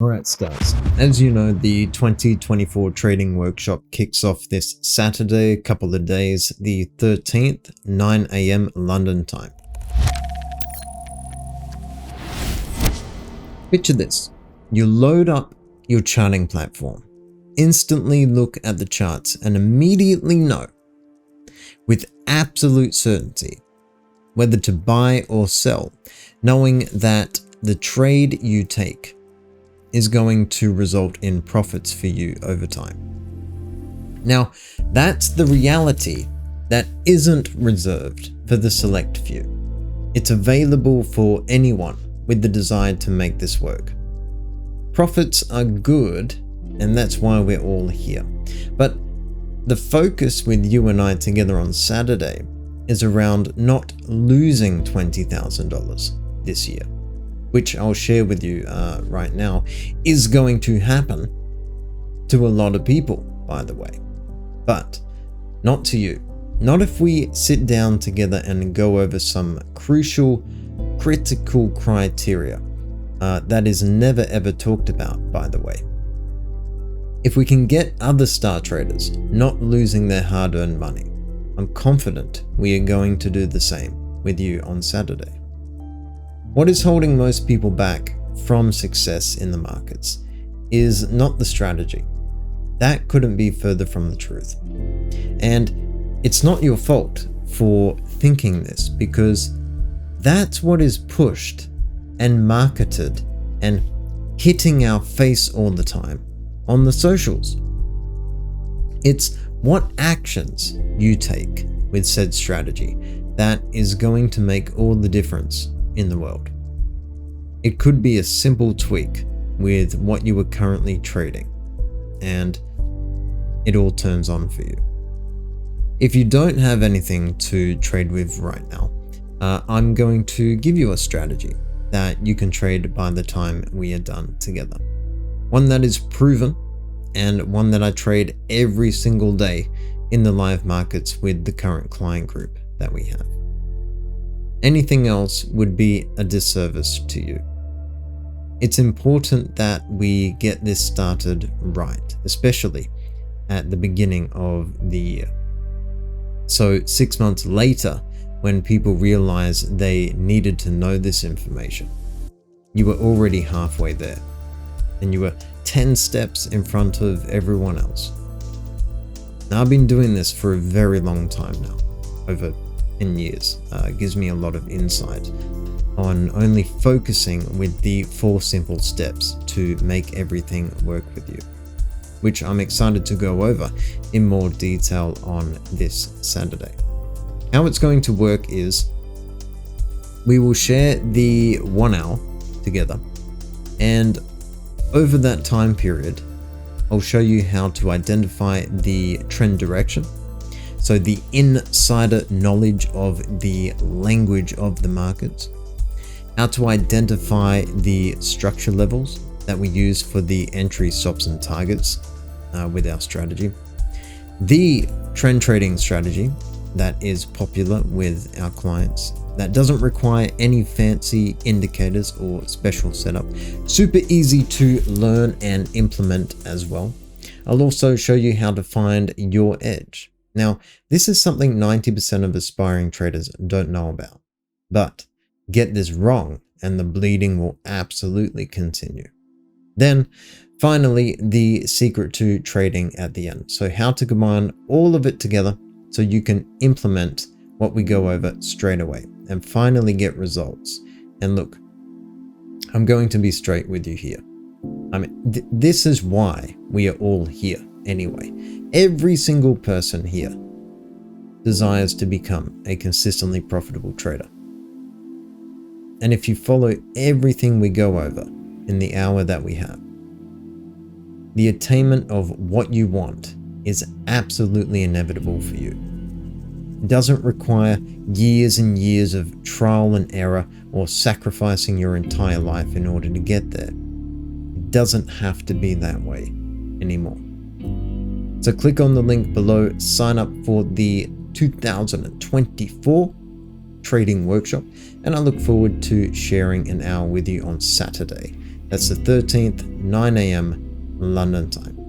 Alright, stars. As you know, the 2024 trading workshop kicks off this Saturday, a couple of days, the 13th, 9 AM London time. Picture this. You load up your charting platform, instantly look at the charts and immediately know, with absolute certainty, whether to buy or sell, knowing that the trade you take is going to result in profits for you over time. Now, that's the reality that isn't reserved for the select few. It's available for anyone with the desire to make this work. Profits are good, and that's why we're all here. But the focus with you and I together on Saturday is around not losing $20,000 this year, which I'll share with you right now, is going to happen to a lot of people, by the way, but not to you. Not if we sit down together and go over some crucial, critical criteria that is never ever talked about, by the way. If we can get other star traders not losing their hard-earned money, I'm confident we are going to do the same with you on Saturday. What is holding most people back from success in the markets is not the strategy. That couldn't be further from the truth. And it's not your fault for thinking this, because that's what is pushed and marketed and hitting our face all the time on the socials. It's what actions you take with said strategy that is going to make all the difference in the world. It could be a simple tweak with what you are currently trading, and it all turns on for you. If you don't have anything to trade with right now, I'm going to give you a strategy that you can trade by the time we are done together. One that is proven, and one that I trade every single day in the live markets with the current client group that we have. Anything else would be a disservice to you. It's important that we get this started right, especially at the beginning of the year. So 6 months later, when people realize they needed to know this information, you were already halfway there, and you were 10 steps in front of everyone else. Now, I've been doing this for a very long time now, over 10 years. It gives me a lot of insight on only focusing with the 4 simple steps to make everything work with you, which I'm excited to go over in more detail on this Saturday. How it's going to work is we will share the 1 hour together, and over that time period, I'll show you how to identify the trend direction. So the insider knowledge of the language of the markets, how to identify the structure levels that we use for the entry, stops, and targets with our strategy, the trend trading strategy that is popular with our clients, that doesn't require any fancy indicators or special setup, super easy to learn and implement as well. I'll also show you how to find your edge. Now, this is something 90% of aspiring traders don't know about, but get this wrong and the bleeding will absolutely continue. Then, finally, the secret to trading at the end. So how to combine all of it together so you can implement what we go over straight away and finally get results. And look, I'm going to be straight with you here. I mean, this is why we are all here anyway. Every single person here desires to become a consistently profitable trader. And if you follow everything we go over in the hour that we have, the attainment of what you want is absolutely inevitable for you. It doesn't require years and years of trial and error or sacrificing your entire life in order to get there. It doesn't have to be that way anymore. So click on the link below, sign up for the 2024 trading workshop, and I look forward to sharing an hour with you on Saturday That's the 13th, 9 a.m. London time.